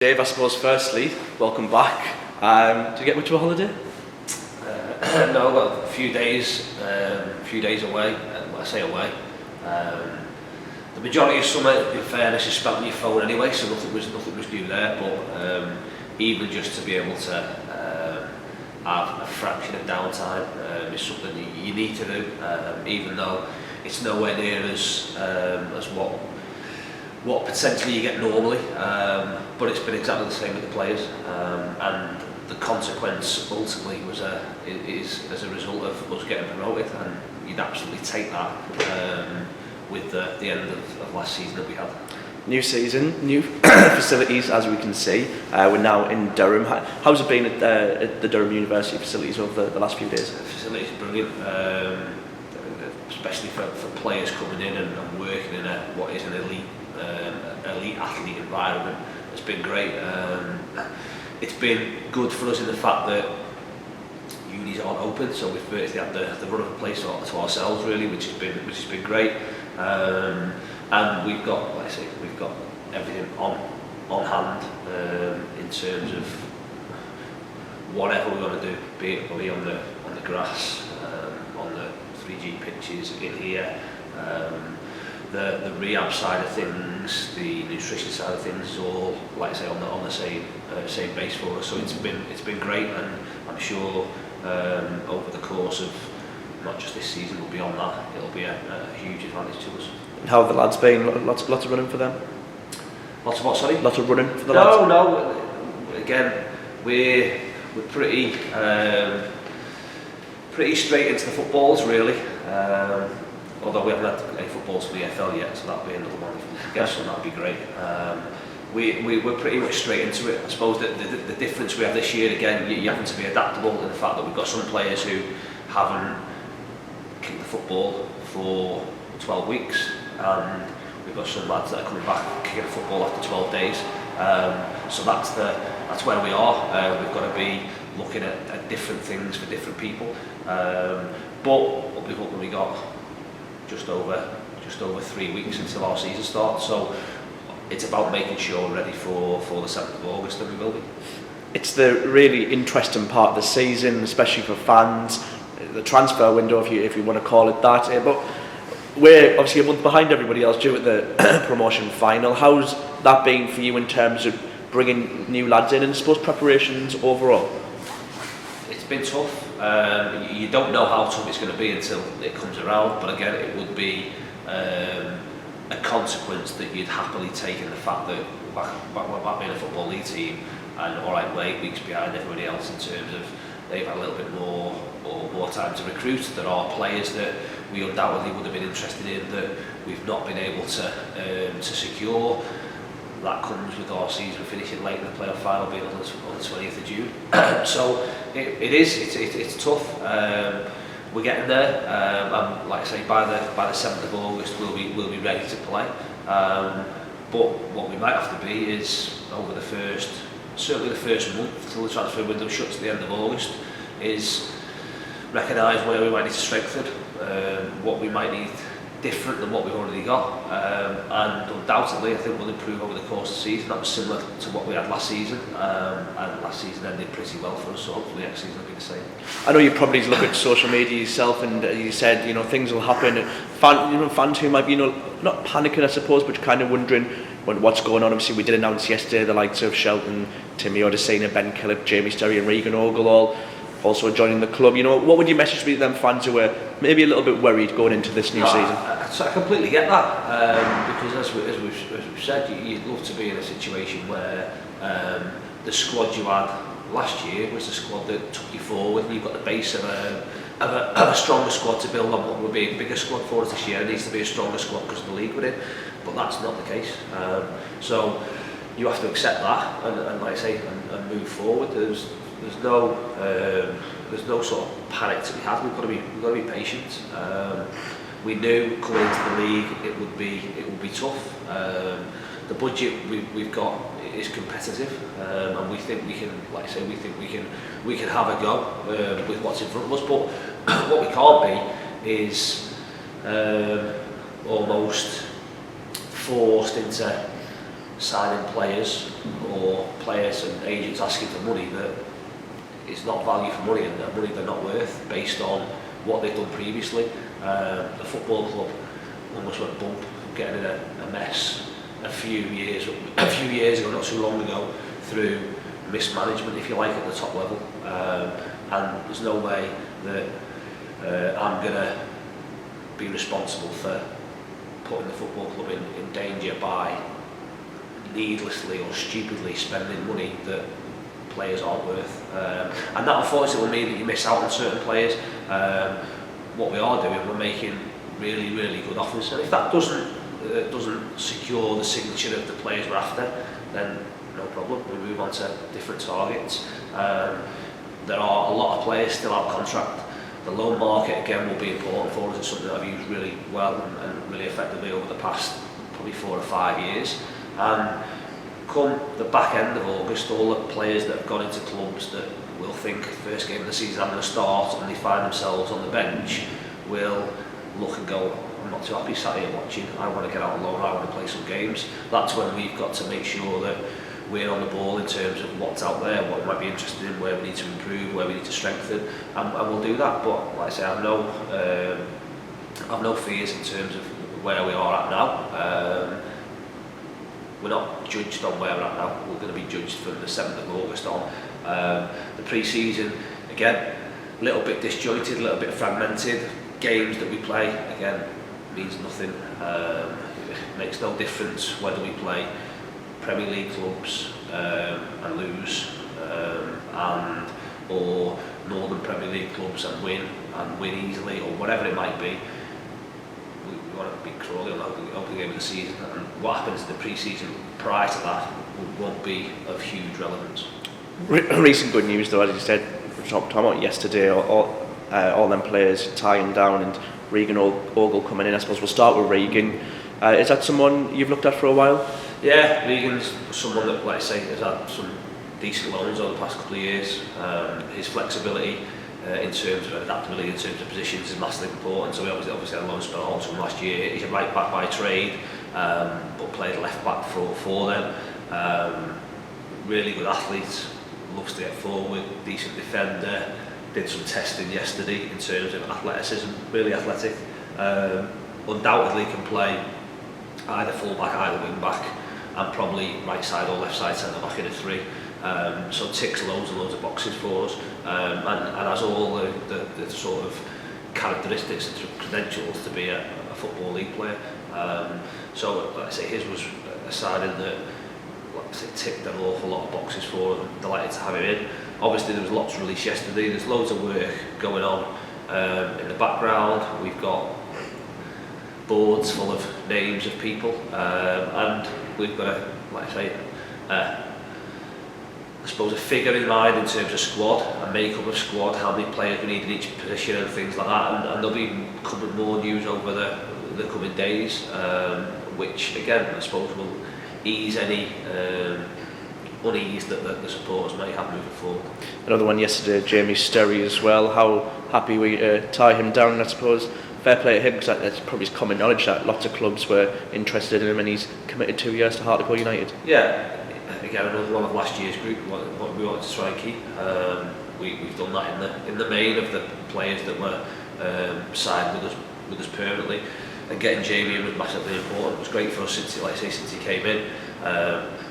Dave, I suppose firstly, welcome back. Did you get much of a holiday? No, well, a few days away. I say away. The majority of summer, in fairness, is spent on your phone anyway, so nothing was new there. But even just to be able to have a fraction of downtime is something that you need to do, even though it's nowhere near as what potentially you get normally, but it's been exactly the same with the players, and the consequence ultimately is as a result of us getting promoted, and you'd absolutely take that with the end of last season that we had. New season, new facilities, as we can see. We're now in Durham. How's it been at the Durham University facilities over the last few days? The facilities are brilliant, especially for players coming in and working in what is an elite athlete environment. It's been great. It's been good for us in the fact that unis aren't open, so we've virtually had the run of the place to ourselves really, which has been great. And we've got, like I say, we've got everything on hand in terms of whatever we're going to do, be it on the grass, on the 3G pitches in here. The rehab side of things, the nutrition side of things is all, like I say, on the same base for us. So it's been great, and I'm sure over the course of not just this season but beyond that, it'll be a huge advantage to us. How have the lads been? Lots of running for them? Lots of what, sorry? Lots of running for the lads? No. Again, we're pretty straight into the footballs really. Although we haven't had any footballs for the EFL yet, so that'll be another one. If we can get some, that'd be great. We're pretty much straight into it. I suppose the difference we have this year, again, you having to be adaptable in the fact that we've got some players who haven't kicked the football for 12 weeks, and we've got some lads that are coming back kicking the football after 12 days. So that's where we are. We've got to be looking at different things for different people. But we've ultimately got just over 3 weeks until our season starts, so it's about making sure we're ready for the 7th of August, and we will be. It's the really interesting part of the season, especially for fans, the transfer window, if you want to call it that. But we're obviously a month behind everybody else due at the promotion final. How's that been for you in terms of bringing new lads in, and I suppose preparations overall? It's been tough. You don't know how tough it's going to be until it comes around, but again, it would be a consequence that you'd happily take in the fact that back being a football league team, and alright, we're 8 weeks behind everybody else in terms of they've had a little bit more time to recruit. There are players that we undoubtedly would have been interested in that we've not been able to secure. That comes with our season finishing late in the playoff final, being on the 20th of June. So it's tough. We're getting there, and like I say, by the 7th of August we'll be ready to play. But what we might have to be is over certainly the first month until the transfer window shuts at the end of August, is recognise where we might need to strengthen, what we might need different than what we've already got, and undoubtedly I think we'll improve over the course of the season. That was similar to what we had last season, and last season ended pretty well for us, so hopefully next season will be the same. I know you probably look at social media yourself, and you said things will happen. Fans who might be not panicking, I suppose, but kind of wondering what's going on. Obviously we did announce yesterday the likes of Shelton, Timmy Odesina, Ben Killip, Jamie Sterry and Regan Ogilvie all also joining the club. What would your message be to them fans who were maybe a little bit worried going into this new season? I completely get that, because as we've said, you'd love to be in a situation where the squad you had last year was the squad that took you forward, and you've got the base of a stronger squad to build on. What would be a bigger squad for us this year? It needs to be a stronger squad because of the league we're in, but that's not the case. So you have to accept that and like I say, and move forward. There's no sort of panic to be had. We've got to be patient. We knew coming into the league it would be tough. The budget we've got is competitive, and we think we can, like I say, we can have a go with what's in front of us. But what we can't be is almost forced into signing players or players and agents asking for money that is not value for money and money they're not worth based on what they've done previously. The football club almost went bump getting in a mess a few years ago, not too long ago, through mismanagement, if you like, at the top level. And there's no way that I'm going to be responsible for putting the football club in danger by needlessly or stupidly spending money that players aren't worth. And that unfortunately will mean that you miss out on certain players. What we are doing, we're making really, really good offers. And if that doesn't secure the signature of the players we're after, then no problem, we move on to different targets. There are a lot of players still out of contract. The loan market again will be important for us. It's something that I've used really well and really effectively over the past probably 4 or 5 years. And come the back end of August, all the players that have gone into clubs that will think first game of the season I'm going to start and they find themselves on the bench will look and go, I'm not too happy sat here watching, I want to get out on loan, I want to play some games. That's when we've got to make sure that we're on the ball in terms of what's out there, what we might be interested in, where we need to improve, where we need to strengthen, and we'll do that. But like I say, I've no fears in terms of where we are at now. We're not judged on where we're at now. We're going to be judged from the 7th of August on. The pre-season, again, a little bit disjointed, a little bit fragmented. Games that we play, again, means nothing. It makes no difference whether we play Premier League clubs and lose, or Northern Premier League clubs and win easily, or whatever it might be. We want to beat Crawley on the opening game of the season, and what happens in the pre-season prior to that won't be of huge relevance. Recent good news though, as you said, talking about yesterday, all them players tying down and Regan Ogilvie coming in. I suppose we'll start with Regan. Is that someone you've looked at for a while? Yeah, Regan's someone that, like I say, has had some decent loans over the past couple of years. His flexibility in terms of adaptability, in terms of positions, is massively important. So we obviously had a loan spell on from last year. He's a right back by trade, but played left back for them. Really good athlete, loves to get forward, decent defender. Did some testing yesterday in terms of athleticism, really athletic. Undoubtedly can play either full back, either wing back, and probably right side or left side centre back in a 3. So ticks loads and loads of boxes for us, and has all the sort of characteristics and credentials to be a Football League player. So like I say, his was a signing that, like I say, ticked an awful lot of boxes for us. I'm delighted to have him in. Obviously there was lots released yesterday. There's loads of work going on in the background. We've got boards full of names of people, and we've got a, like I say, I suppose a figure in mind in terms of squad, a makeup of squad, how many players we need in each position and things like that, and there'll be coming more news over the coming days, which again I suppose will ease any unease that the supporters may have moving forward. Another one yesterday, Jamie Sterry as well. How happy we tie him down, and I suppose fair play to him, because that's probably common knowledge that lots of clubs were interested in him, and he's committed 2 years to Hartlepool United. Yeah, again another one of last year's group, what we wanted to try and keep. We've done that in the main of the players that were signed with us permanently, and getting Jamie in was massively important. It was great for us since he came in.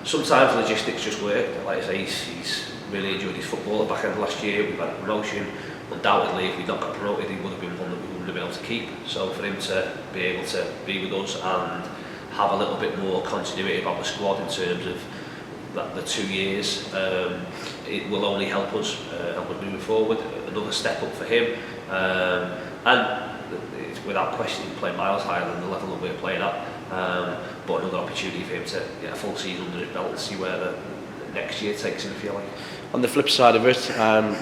Sometimes logistics just work. Like I say, he's really enjoyed his football at the back end of last year. We've had a promotion. Undoubtedly, if we'd not got promoted, he would have been one that we wouldn't have been able to keep. So for him to be able to be with us and have a little bit more continuity about the squad in terms of the 2 years, it will only help us moving forward. Another step up for him, and it's without question he's playing miles higher than the level that we're playing at. But another opportunity for him to get a full season under his belt and see where the next year takes him, if you like. On the flip side of it,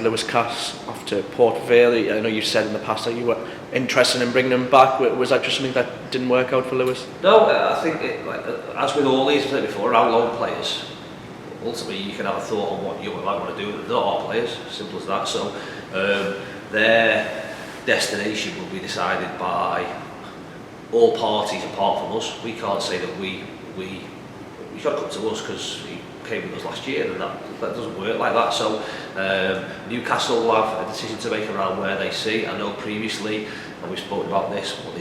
Lewis Cass off to Port Vale. I know you said in the past that you were interested in bringing him back. Was that just something that didn't work out for Lewis? No, I think as with all these, I've said before, around loan players, ultimately you can have a thought on what you might want to do. They're not our players, simple as that. So their destination will be decided by all parties apart from us. We can't say that we he's got to come to us because he came with us last year, and that doesn't work like that. So Newcastle will have a decision to make around where they see. I know previously, and we've spoken about this, what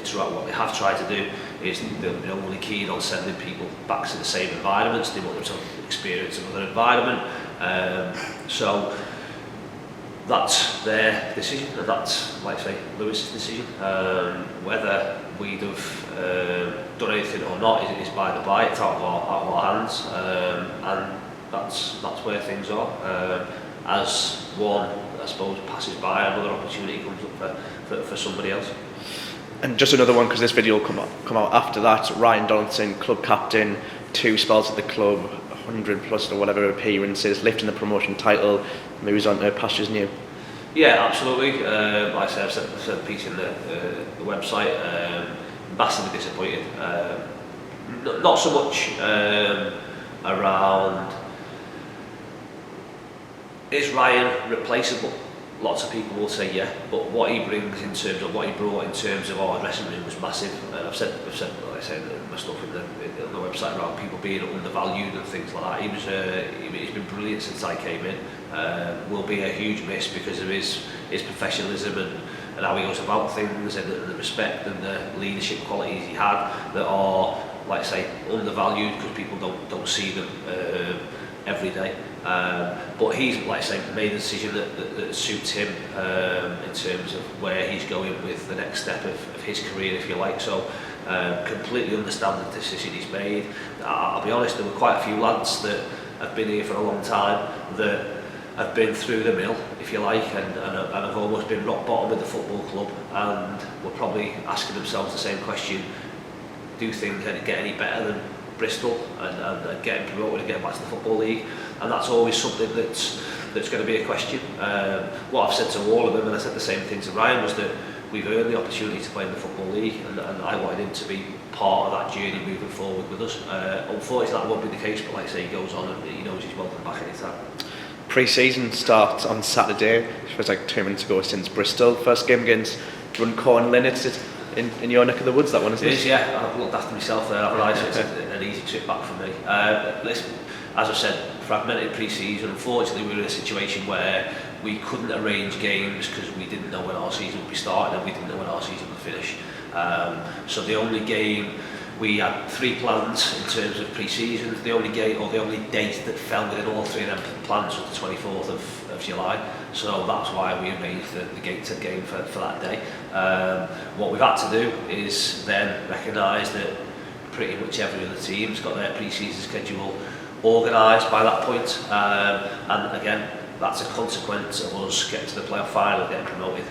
they have tried to do is they're only keen on sending people back to the same environments. They want them to experience another environment. So that's their decision, and that's, like I say, Lewis's decision. Whether we'd have done anything or not is by the by. It's out of our hands, and that's where things are. As one, I suppose, passes by, another opportunity comes up for somebody else. And just another one, because this video will come out after that. Ryan Donaldson, club captain, 2 spells at the club, 100 plus or whatever appearances, lifting the promotion title, moves on to pastures new. Yeah, absolutely. Like I said, I've said a piece in the website. Massively disappointed. Not so much around, is Ryan replaceable? Lots of people will say yeah, but what he brings in terms of what he brought in terms of our dressing room was massive. I've said like I said, my stuff in the website around people being undervalued and things like that. He's been brilliant since I came in. Will be a huge miss because of his professionalism and how he goes about things, and the respect and the leadership qualities he had that are, like I say, undervalued because people don't see them every day. But he's, like I say, made a decision that suits him in terms of where he's going with the next step of his career, if you like. So completely understand the decision he's made. I'll be honest, there were quite a few lads that have been here for a long time that have been through the mill, if you like, and have almost been rock bottom with the football club, and were probably asking themselves the same question: do things get any better than Bristol and getting promoted and getting back to the Football League? And that's always something that's going to be a question. What I've said to all of them, and I said the same thing to Ryan, was that we've earned the opportunity to play in the Football League, and I wanted him to be part of that journey moving forward with us. Unfortunately, that won't be the case, but like I say, he goes on and he knows he's welcome back anytime. Pre-season starts on Saturday. It feels like 2 minutes ago since Bristol. First game against Runcorn Linnet. It's in your neck of the woods, that one, isn't it? It is, yeah. I've looked after myself there, haven't I? So it's an easy trip back for me. Listen, as I said, fragmented pre-season. Unfortunately, we were in a situation where we couldn't arrange games because we didn't know when our season would be starting and we didn't know when our season would finish. So the only game, we had 3 plans in terms of pre-season. The only game, or the only date that fell within all 3 of them plans, was the 24th of July. So that's why we arranged the Gateshead game for that day. What we've had to do is then recognise that pretty much every other team's got their pre-season schedule organised by that point. And again, that's a consequence of us getting to the playoff final and getting promoted.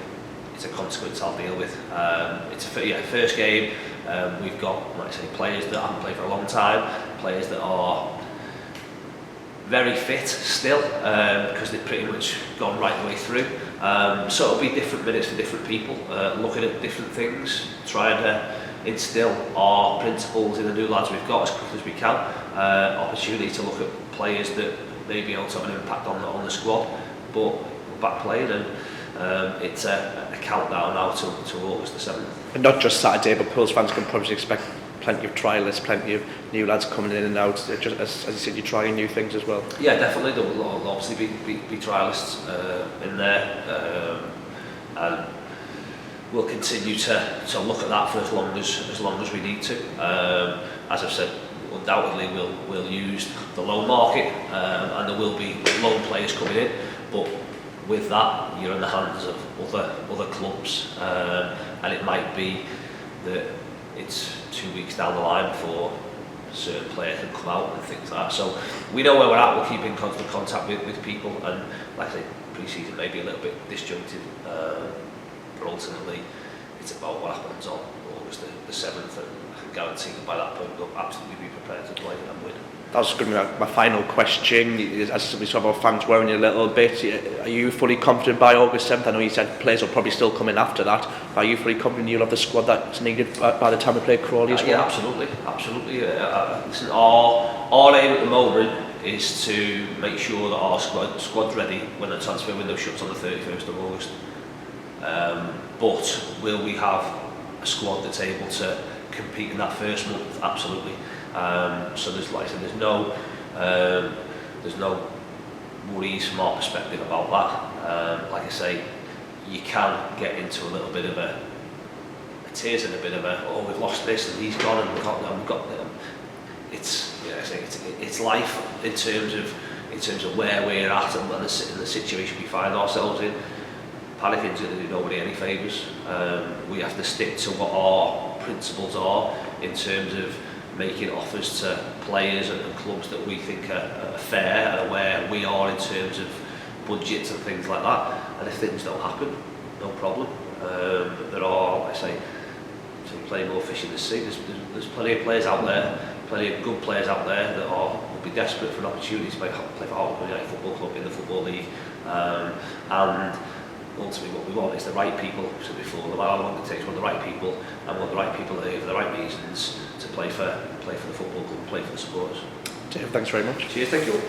It's a consequence I'll deal with. It's a first game. We've got, like I say, players that haven't played for a long time, players that are very fit still, because they've pretty much gone right the way through. So it'll be different minutes for different people, looking at different things, trying to instill our principles in the new lads we've got as quick as we can. Opportunity to look at players that may be able to have an impact on the squad, but we're back playing, and it's a countdown now to August the 7th. And not just Saturday, but Pools fans can probably expect plenty of trialists, plenty of new lads coming in and out. Just as you said, you're trying new things as well. Yeah, definitely. There will obviously be trialists in there, and we'll continue to look at that for as long as we need to. As I've said, undoubtedly we'll use the loan market, and there will be loan players coming in, but with that, you're in the hands of other clubs, and it might be that it's 2 weeks down the line before a certain player can come out and things like that. So we know where we're at. We'll keep in constant contact with people, and like I say, pre-season may be a little bit disjointed, but ultimately it's about what happens on August the 7th, and I can guarantee that by that point we'll absolutely be prepared to play and win. That was going to be my final question. As we saw about fans worrying a little bit, are you fully confident by August 7th? I know you said players will probably still come in after that. Are you fully confident you'll have the squad that's needed by the time we play Crawley as well? Yeah, absolutely. Listen, our aim at the moment is to make sure that our squad's ready when the transfer window shuts on the 31st of August. But will we have a squad that's able to compete in that first month? Absolutely. So there's, like I said, there's no worries from our perspective about that. Like I say, you can get into a little bit of a tears and a bit of a, oh, we've lost this and he's gone and we've got them. It's, you know, I say it's life in terms of where we're at and the situation we find ourselves in. Panicking going to do nobody any favours. We have to stick to what our principles are in terms of making offers to players and clubs that we think are fair and where we are in terms of budgets and things like that. And if things don't happen, no problem. There are, like I say, to play more fish in the sea. There's plenty of players out there, plenty of good players out there that will be desperate for an opportunity to play for Hartlepool Football Club in the Football League. And ultimately what we want is the right people. So before the one it takes, we want the right people, and we want the right people there for the right reasons to play for the football club and play for the supporters. Dave, thanks very much. Cheers, thank you.